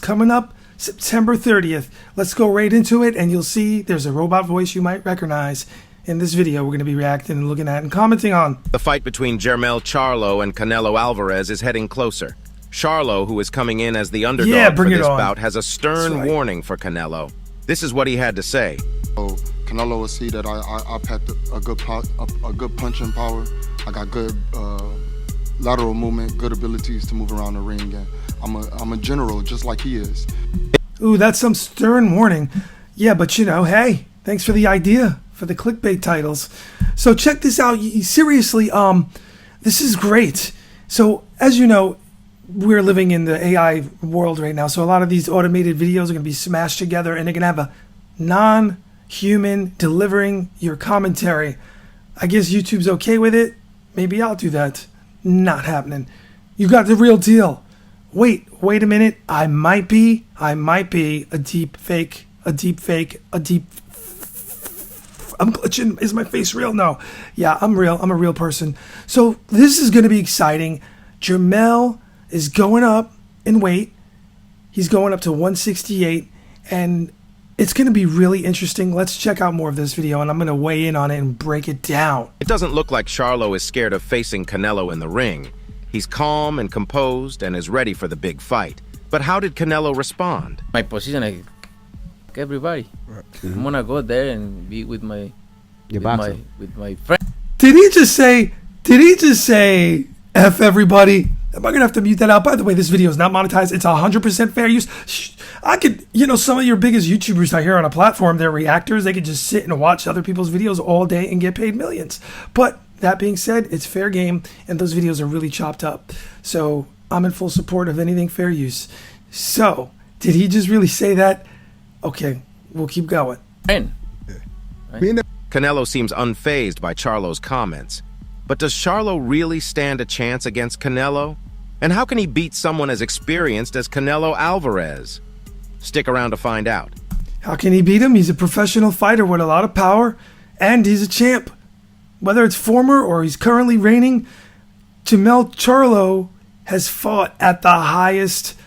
coming up September 30th. Let's go right into it, and you'll see there's a robot voice you might recognize in this video we're going to be reacting and looking at and commenting on. The fight between Jermell Charlo and Canelo Alvarez is heading closer. Charlo, who is coming in as the underdog for this bout, has a stern warning for Canelo. This is what he had to say. So Canelo will see that I packed a good punching power. I got good lateral movement, good abilities to move around the ring, and I'm a general just like he is. Ooh, that's some stern warning. Yeah, but you know, hey, thanks for the idea for the clickbait titles. So check this out. Seriously, this is great. So as you know, we're living in the AI world right now. So a lot of these automated videos are going to be smashed together, and they're going to have a non-human delivering your commentary. I guess YouTube's okay with it. Maybe I'll do that. Not happening. You got the real deal. Wait a minute. I might be a deep fake. I'm glitching. Is my face real? No. Yeah, I'm real. I'm a real person. So this is going to be exciting. Jermell is going up in weight. He's going up to 168, and it's going to be really interesting. Let's check out more of this video, and I'm going to weigh in on it and break it down. It doesn't look like Charlo is scared of facing Canelo in the ring. He's calm and composed and is ready for the big fight. But how did Canelo respond? My position, like everybody. Right. I'm going to go there and be with my friend. Did he just say F everybody? Am I going to have to mute that out? By the way, this video is not monetized. It's 100% fair use. I could, some of your biggest YouTubers out here on a platform, they're reactors. They could just sit and watch other people's videos all day and get paid millions. But that being said, it's fair game, and those videos are really chopped up. So I'm in full support of anything fair use. So, did he just really say that? Okay, we'll keep going. Right. Canelo seems unfazed by Charlo's comments. But does Charlo really stand a chance against Canelo? And how can he beat someone as experienced as Canelo Alvarez? Stick around to find out. How can he beat him? He's a professional fighter with a lot of power, and he's a champ. Whether it's former or he's currently reigning, Jermell Charlo has fought at the highest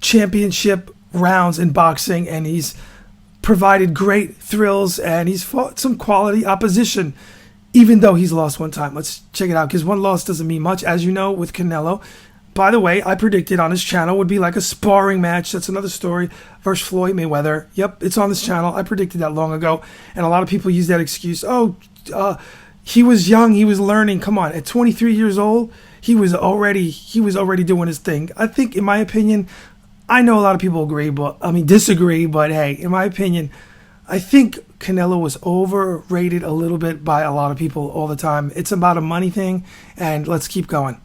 championship rounds in boxing, and he's provided great thrills, and he's fought some quality opposition, even though he's lost one time. Let's check it out, because one loss doesn't mean much, as you know, with Canelo. By the way, I predicted on his channel would be like a sparring match. That's another story. Versus Floyd Mayweather. Yep, it's on this channel. I predicted that long ago, and a lot of people use that excuse. Oh, he was young. He was learning. Come on, at 23 years old, he was already doing his thing. I think, in my opinion, I know a lot of people disagree, but hey, in my opinion, I think Canelo was overrated a little bit by a lot of people all the time. It's about a money thing, and let's keep going.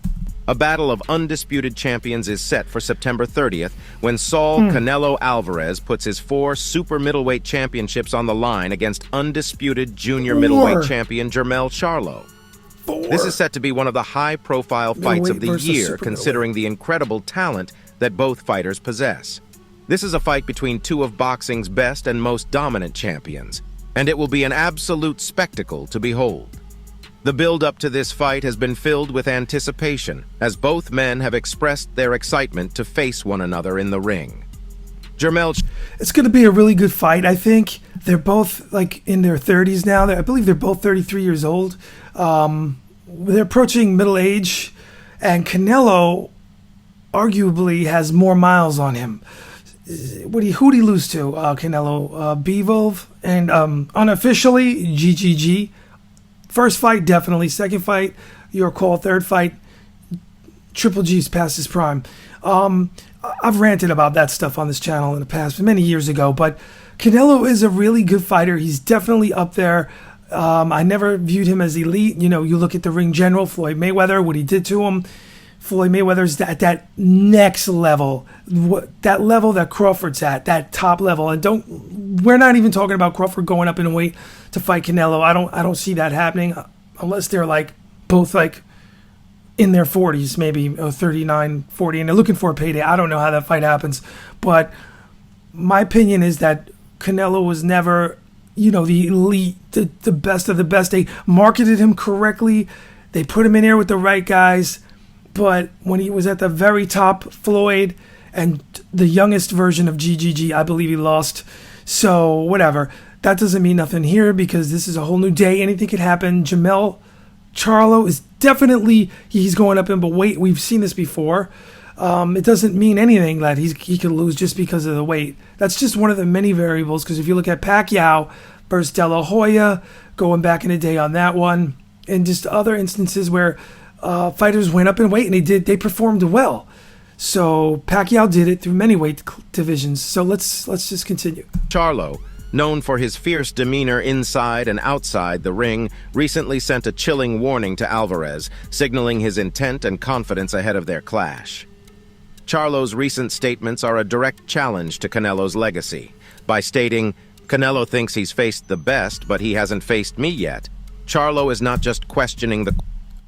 A battle of undisputed champions is set for September 30th when Canelo Alvarez puts his 4 super middleweight championships on the line against undisputed junior middleweight champion Jermell Charlo. This is set to be one of the high-profile fights of the year, considering the incredible talent that both fighters possess. This is a fight between two of boxing's best and most dominant champions, and it will be an absolute spectacle to behold. The build-up to this fight has been filled with anticipation, as both men have expressed their excitement to face one another in the ring. It's going to be a really good fight. I think they're both like in their 30s now. I believe they're both 33 years old. They're approaching middle age, and Canelo arguably has more miles on him. Who'd he lose to? Canelo, Bivol, and unofficially GGG. First fight, definitely. Second fight, your call. Third fight, Triple G's past his prime. I've ranted about that stuff on this channel in the past, many years ago, but Canelo is a really good fighter. He's definitely up there. I never viewed him as elite. You look at the ring general, Floyd Mayweather, what he did to him. Floyd Mayweather's at that next level, that level that Crawford's at, that top level. And we're not even talking about Crawford going up in weight to fight Canelo. I don't see that happening unless they're both in their 40s, maybe 39, 40, and they're looking for a payday. I don't know how that fight happens, but my opinion is that Canelo was never, the elite, the best of the best. They marketed him correctly. They put him in there with the right guys. But when he was at the very top, Floyd and the youngest version of GGG, I believe he lost. So whatever. That doesn't mean nothing here because this is a whole new day. Anything could happen. Jermell Charlo is definitely, he's going up in weight. We've seen this before. It doesn't mean anything that he could lose just because of the weight. That's just one of the many variables, because if you look at Pacquiao versus De La Hoya, going back in the day on that one, and just other instances where fighters went up in weight and they performed well. So Pacquiao did it through many weight divisions. So let's just continue. Charlo, known for his fierce demeanor inside and outside the ring, recently sent a chilling warning to Alvarez, signaling his intent and confidence ahead of their clash. Charlo's recent statements are a direct challenge to Canelo's legacy. By stating, "Canelo thinks he's faced the best, but he hasn't faced me yet," Charlo is not just questioning the...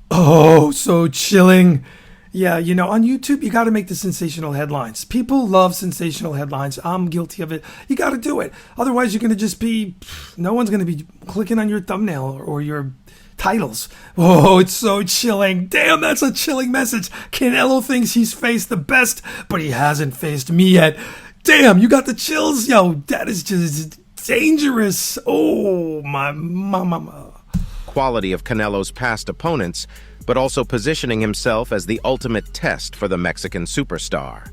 Oh, so chilling. Yeah, on YouTube, you got to make the sensational headlines. People love sensational headlines. I'm guilty of it. You got to do it. Otherwise, you're going to just be... No one's going to be clicking on your thumbnail or your titles. Oh, it's so chilling. Damn, that's a chilling message. Canelo thinks he's faced the best, but he hasn't faced me yet. Damn, you got the chills? Yo, that is just dangerous. Oh, my mama. Quality of Canelo's past opponents, but also positioning himself as the ultimate test for the Mexican superstar.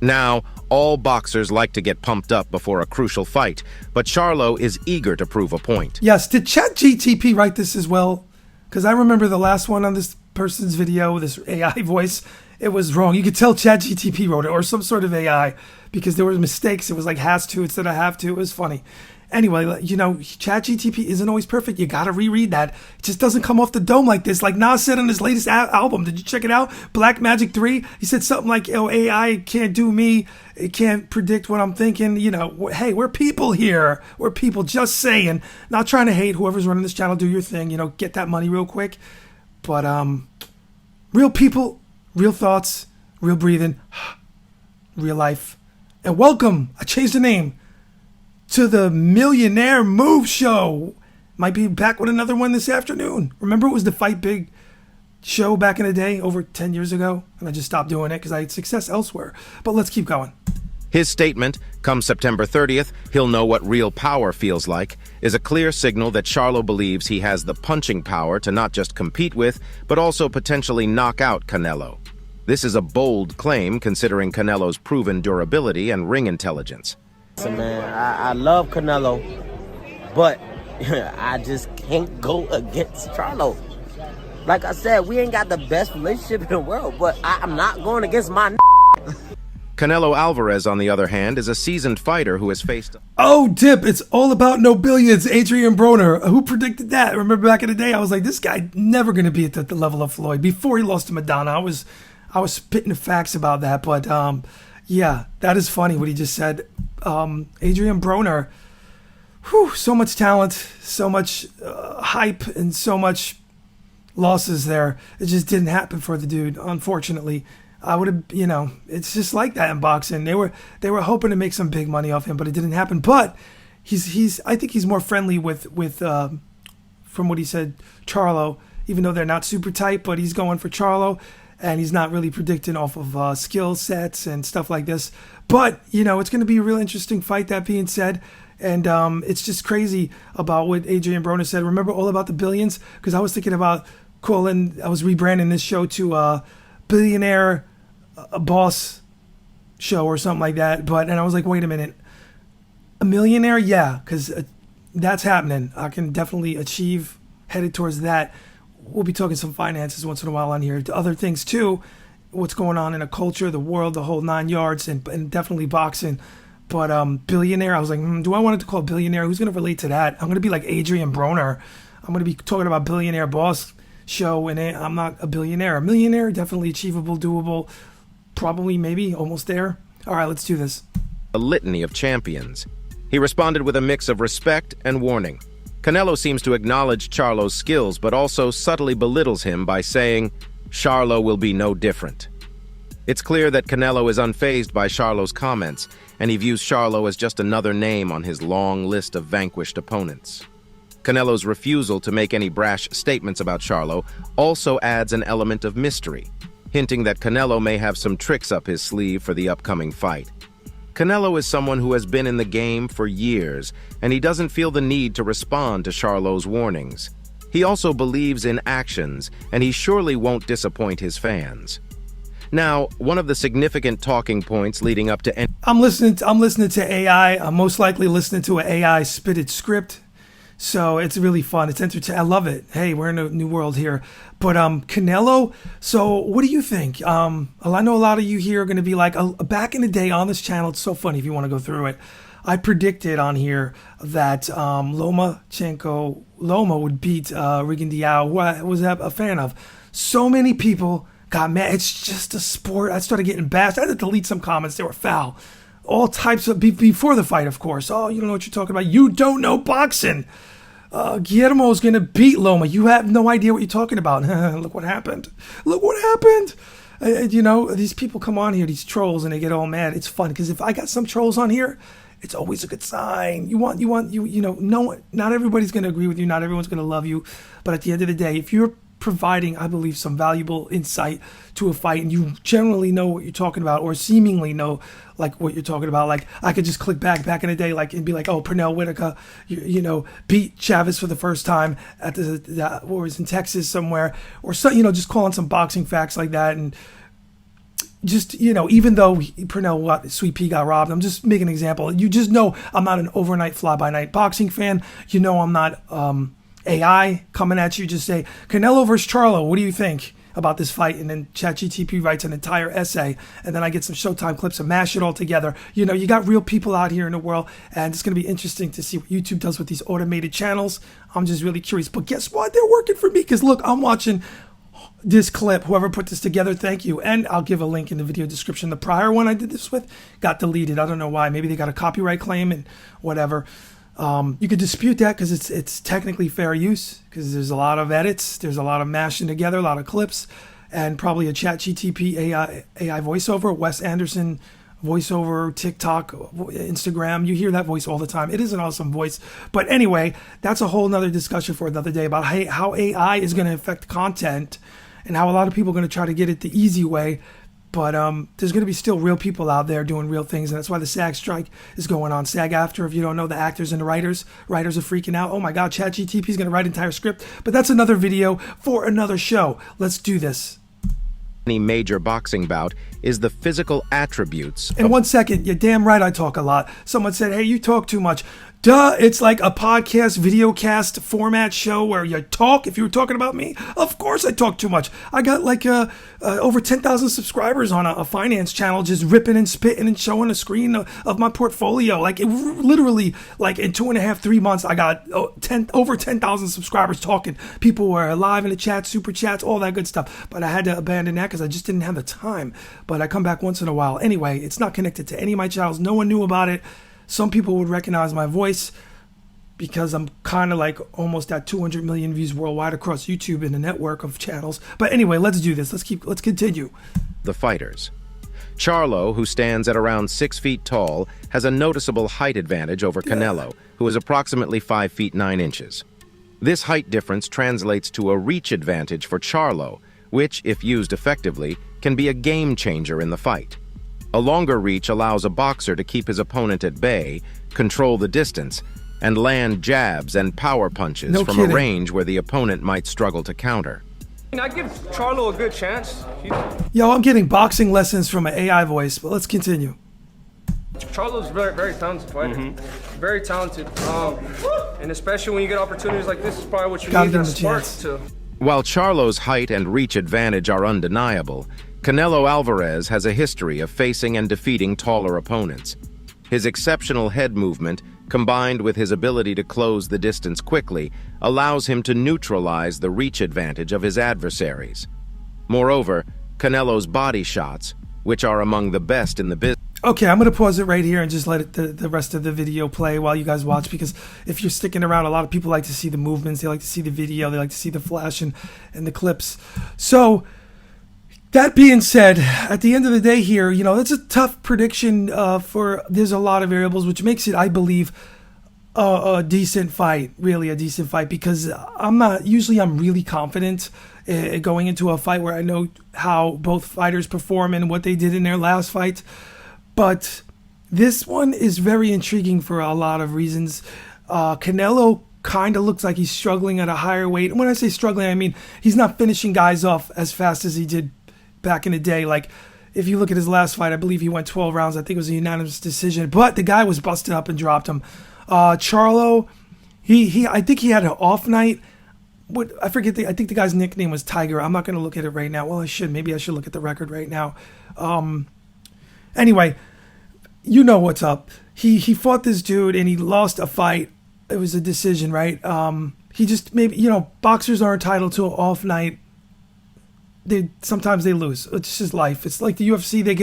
Now, all boxers like to get pumped up before a crucial fight, but Charlo is eager to prove a point. Yes, did ChatGTP write this as well? Because I remember the last one on this person's video, this AI voice, it was wrong. You could tell ChatGTP wrote it, or some sort of AI, because there were mistakes. It was like has to instead of have to. It was funny. Anyway, ChatGTP isn't always perfect. You got to reread that. It just doesn't come off the dome like this. Like Nas said on his latest album. Did you check it out? Black Magic 3? He said something like, AI can't do me. It can't predict what I'm thinking. Hey, we're people here. We're people, just saying. Not trying to hate whoever's running this channel. Do your thing. Get that money real quick. But real people, real thoughts, real breathing, real life. And welcome. I changed the name to the Millionaire Move Show. Might be back with another one this afternoon. Remember, it was the Fight Big show back in the day, over 10 years ago, and I just stopped doing it because I had success elsewhere. But let's keep going. His statement, come September 30th, he'll know what real power feels like, is a clear signal that Charlo believes he has the punching power to not just compete with, but also potentially knock out Canelo. This is a bold claim considering Canelo's proven durability and ring intelligence. Listen, man, I love Canelo, but I just can't go against Charlo. Like I said, we ain't got the best relationship in the world, but I'm not going against my Canelo Alvarez, on the other hand, is a seasoned fighter who has faced... Oh, Dip, it's all about no billions. Adrian Broner. Who predicted that? Remember back in the day, I was like, this guy never going to be at the level of Floyd. Before he lost to Madonna, I was spitting the facts about that, but... yeah, that is funny what he just said. Adrian Broner, so much talent, so much hype, and so much losses there. It just didn't happen for the dude, unfortunately. I would have, it's just like that in boxing. They were hoping to make some big money off him, but it didn't happen. But I think he's more friendly with from what he said, Charlo, even though they're not super tight, but he's going for Charlo. And he's not really predicting off of skill sets and stuff like this. But, it's going to be a real interesting fight, that being said. And it's just crazy about what Adrian Broner said. Remember All About the Billions? Because I was thinking about I was rebranding this show to Billionaire Boss Show or something like that. And I was like, wait a minute. A millionaire? Yeah, because that's happening. I can definitely achieve, headed towards that. We'll be talking some finances once in a while on here. Other things too, what's going on in a culture, the world, the whole 9 yards, and definitely boxing. But billionaire, I was like, do I want it to call billionaire? Who's going to relate to that? I'm going to be like Adrian Broner. I'm going to be talking about Billionaire Boss Show, and I'm not a billionaire. A millionaire, definitely achievable, doable, probably, maybe, almost there. All right, let's do this. A litany of champions. He responded with a mix of respect and warning. Canelo seems to acknowledge Charlo's skills, but also subtly belittles him by saying, Charlo will be no different. It's clear that Canelo is unfazed by Charlo's comments, and he views Charlo as just another name on his long list of vanquished opponents. Canelo's refusal to make any brash statements about Charlo also adds an element of mystery. hinting that Canelo may have some tricks up his sleeve for the upcoming fight. Canelo is someone who has been in the game for years, and he doesn't feel the need to respond to Charlo's warnings. He also believes in actions, and he surely won't disappoint his fans. Now, one of the significant talking points leading up to I'm listening to AI. I'm most likely listening to an AI spitted script. So it's really fun. It's entertaining. I love it. Hey, we're in a new world here. But Canelo, so what do you think? I know a lot of you here are going to be like, back in the day on this channel, it's so funny if you want to go through it. I predicted on here that Lomachenko would beat Rigondeaux, who I was a fan of. So many people got mad. It's just a sport. I started getting bashed. I had to delete some comments. They were foul. All types of, before the fight, of course. Oh, you don't know what you're talking about. You don't know boxing. Guillermo's going to beat Loma. You have no idea what you're talking about. Look what happened. Look what happened. These people come on here, these trolls, and they get all mad. It's fun because if I got some trolls on here, it's always a good sign. Not everybody's going to agree with you. Not everyone's going to love you. But at the end of the day, if you're providing, I believe, some valuable insight to a fight, and you generally know what you're talking about, or seemingly know like what you're talking about. Like I could just click back in the day, like and be like, oh, Pernell Whitaker, beat Chavez for the first time at was in Texas somewhere, or so, just calling some boxing facts like that, and just even though Sweet Pea got robbed, I'm just making an example. You just know I'm not an overnight fly-by-night boxing fan. I'm not AI coming at you, just say Canelo versus Charlo, what do you think about this fight? And then ChatGTP writes an entire essay, and then I get some Showtime clips and mash it all together. You got real people out here in the world, and it's going to be interesting to see what YouTube does with these automated channels. I'm just really curious, but guess what? They're working for me, because look, I'm watching this clip. Whoever put this together, thank you. And I'll give a link in the video description. The prior one I did this with got deleted. I don't know why. Maybe they got a copyright claim and whatever. You could dispute that because it's technically fair use, because there's a lot of edits, there's a lot of mashing together, a lot of clips, and probably a ChatGTP AI voiceover, Wes Anderson voiceover, TikTok, Instagram. You hear that voice all the time. It is an awesome voice. But anyway, that's a whole nother discussion for another day about how AI is going to affect content and how a lot of people are going to try to get it the easy way. But there's going to be still real people out there doing real things, and that's why the SAG strike is going on. SAG-AFTRA, if you don't know, the actors and the writers are freaking out. Oh my God, ChatGTP is going to write an entire script. But that's another video for another show. Let's do this. Any major boxing bout is the physical attributes. And 1 second, you're damn right I talk a lot. Someone said, hey, you talk too much. Duh, it's like a podcast, videocast format show where you talk. If you were talking about me, of course I talk too much. I got like over 10,000 subscribers on a finance channel, just ripping and spitting and showing a screen of my portfolio. Like it literally, like in 2.5, 3 months, I got over 10,000 subscribers talking. People were live in the chat, super chats, all that good stuff. But I had to abandon that because I just didn't have the time. But I come back once in a while. Anyway, it's not connected to any of my channels. No one knew about it. Some people would recognize my voice because I'm kind of like almost at 200 million views worldwide across YouTube and a network of channels. But anyway, let's do this. Let's continue. The fighters. Charlo, who stands at around 6 feet tall, has a noticeable height advantage over Canelo, who is approximately 5 feet 9 inches. This height difference translates to a reach advantage for Charlo, which, if used effectively, can be a game changer in the fight. A longer reach allows a boxer to keep his opponent at bay, control the distance, and land jabs and power punches from a range where the opponent might struggle to counter. I give Charlo a good chance. Yo, I'm getting boxing lessons from an AI voice, but let's continue. Charlo's very, very talented fighter. Very talented. And especially when you get opportunities like this, is probably what you need that spark to. While Charlo's height and reach advantage are undeniable, Canelo Alvarez has a history of facing and defeating taller opponents. His exceptional head movement, combined with his ability to close the distance quickly, allows him to neutralize the reach advantage of his adversaries. Moreover, Canelo's body shots, which are among the best in the business. Okay, I'm going to pause it right here and just let the rest of the video play while you guys watch, because if you're sticking around, a lot of people like to see the movements, they like to see the video, they like to see the flash and the clips. So, that being said, at the end of the day here, that's a tough prediction there's a lot of variables, which makes it, I believe, a decent fight, really a decent fight, because I'm really confident going into a fight where I know how both fighters perform and what they did in their last fight. But this one is very intriguing for a lot of reasons. Canelo kind of looks like he's struggling at a higher weight. And when I say struggling, I mean he's not finishing guys off as fast as he did back in the day. Like, if you look at his last fight, I believe he went 12 rounds. I think it was a unanimous decision. But the guy was busted up and dropped him. Charlo, I think he had an off night. I forget. I think the guy's nickname was Tiger. I'm not going to look at it right now. Well, I should. Maybe I should look at the record right now. Anyway, you know what's up. He fought this dude and he lost a fight. It was a decision, right? He just maybe, boxers are entitled to an off night. Sometimes they lose. It's just life. It's like the UFC. They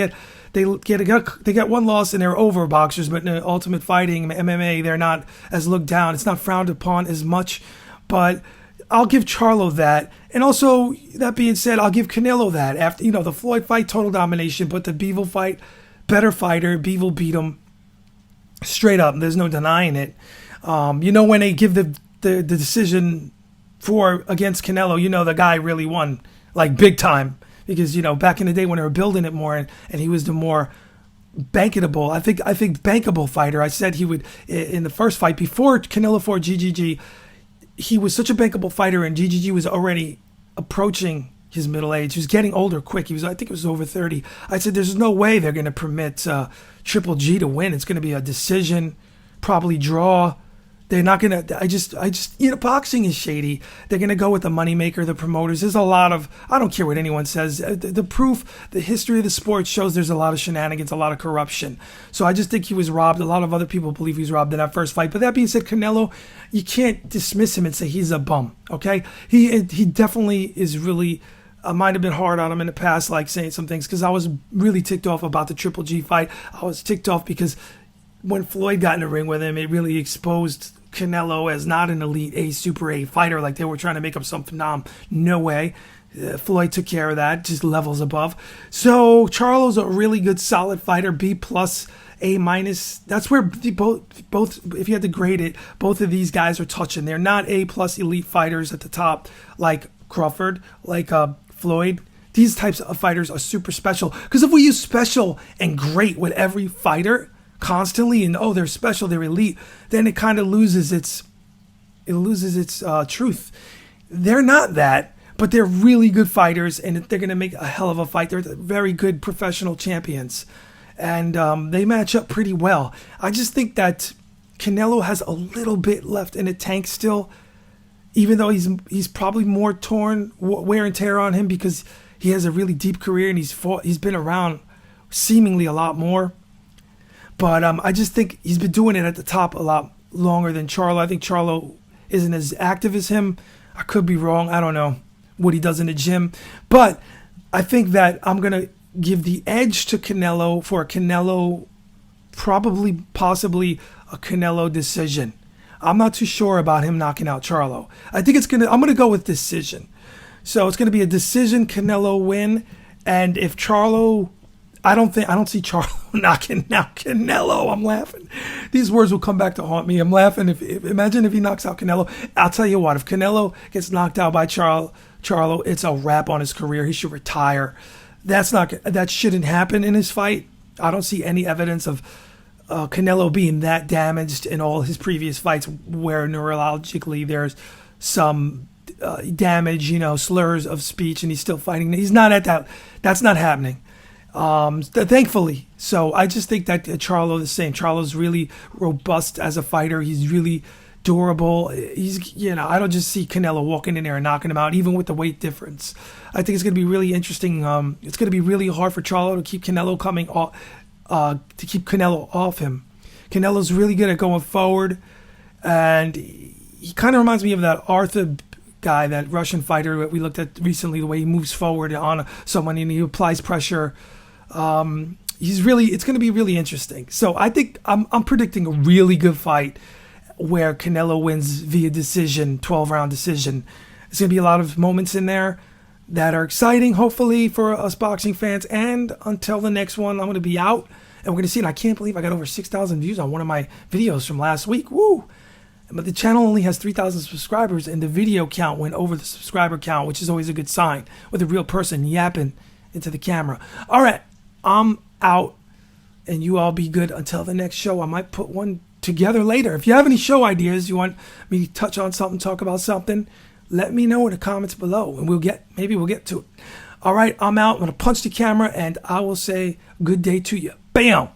get one loss and they're over, boxers. But in Ultimate Fighting, MMA, they're not as looked down. It's not frowned upon as much. But I'll give Charlo that. And also, that being said, I'll give Canelo that. After the Floyd fight, total domination. But the Bivol fight, better fighter. Bivol beat him straight up. There's no denying it. When they give the decision against Canelo, the guy really won. Like big time, because back in the day when they were building it more, and he was the more bankable, I think bankable fighter. I said he would in the first fight before Canelo fought GGG. He was such a bankable fighter, and GGG was already approaching his middle age. He was getting older quick. I think it was over 30. I said there's no way they're going to permit Triple G to win. It's going to be a decision, probably draw. They're not going to, boxing is shady. They're going to go with the moneymaker, the promoters. There's a lot of, I don't care what anyone says. The proof, the history of the sport shows there's a lot of shenanigans, a lot of corruption. So I just think he was robbed. A lot of other people believe he was robbed in that first fight. But that being said, Canelo, you can't dismiss him and say he's a bum, okay? He definitely is really, I might have been hard on him in the past, like saying some things, because I was really ticked off about the Triple G fight. I was ticked off because when Floyd got in the ring with him, it really exposed Canelo as not an elite A, super A fighter like they were trying to make him some phenom. No way. Floyd took care of that, just levels above. So Charlo's a really good, solid fighter, B+, A-. That's where both, if you had to grade it, both of these guys are touching. They're not A+ elite fighters at the top like Crawford, like Floyd. These types of fighters are super special. Because if we use special and great with every fighter constantly, and they're special, they're elite, then it kind of loses its truth. They're not that, but they're really good fighters, and they're going to make a hell of a fight. They're very good professional champions, and they match up pretty well. I just think that Canelo has a little bit left in the tank still, even though he's probably more torn, wear and tear on him, because he has a really deep career and he's been around seemingly a lot more. But I just think he's been doing it at the top a lot longer than Charlo. I think Charlo isn't as active as him. I could be wrong. I don't know what he does in the gym. But I think that I'm going to give the edge to Canelo for a Canelo, possibly a Canelo decision. I'm not too sure about him knocking out Charlo. I think I'm going to go with decision. So it's going to be a decision Canelo win. And if Charlo, I don't see Charlo knocking out Canelo. I'm laughing. These words will come back to haunt me. I'm laughing. Imagine if he knocks out Canelo. I'll tell you what, if Canelo gets knocked out by Charlo, it's a wrap on his career. He should retire. That shouldn't happen in his fight. I don't see any evidence of Canelo being that damaged in all his previous fights where neurologically there's some damage, slurs of speech, and he's still fighting. He's not at that. That's not happening. Thankfully. So I just think that Charlo the same. Charlo's really robust as a fighter. He's really durable. I don't just see Canelo walking in there and knocking him out, even with the weight difference. I think it's going to be really interesting. It's going to be really hard for Charlo to keep Canelo off him. Canelo's really good at going forward, and he kind of reminds me of that Arthur guy, that Russian fighter that we looked at recently, the way he moves forward on someone and he applies pressure. It's going to be really interesting. So I think I'm predicting a really good fight where Canelo wins via decision, 12-round decision. There's going to be a lot of moments in there that are exciting, hopefully, for us boxing fans. And until the next one, I'm going to be out, and we're going to see it. I can't believe I got over 6,000 views on one of my videos from last week. Woo! But the channel only has 3,000 subscribers, and the video count went over the subscriber count, which is always a good sign with a real person yapping into the camera. All right, I'm out, and you all be good until the next show. I might put one together later. If you have any show ideas, you want me to touch on something, talk about something, let me know in the comments below, and maybe we'll get to it. All right, I'm out. I'm going to punch the camera, and I will say good day to you. Bam!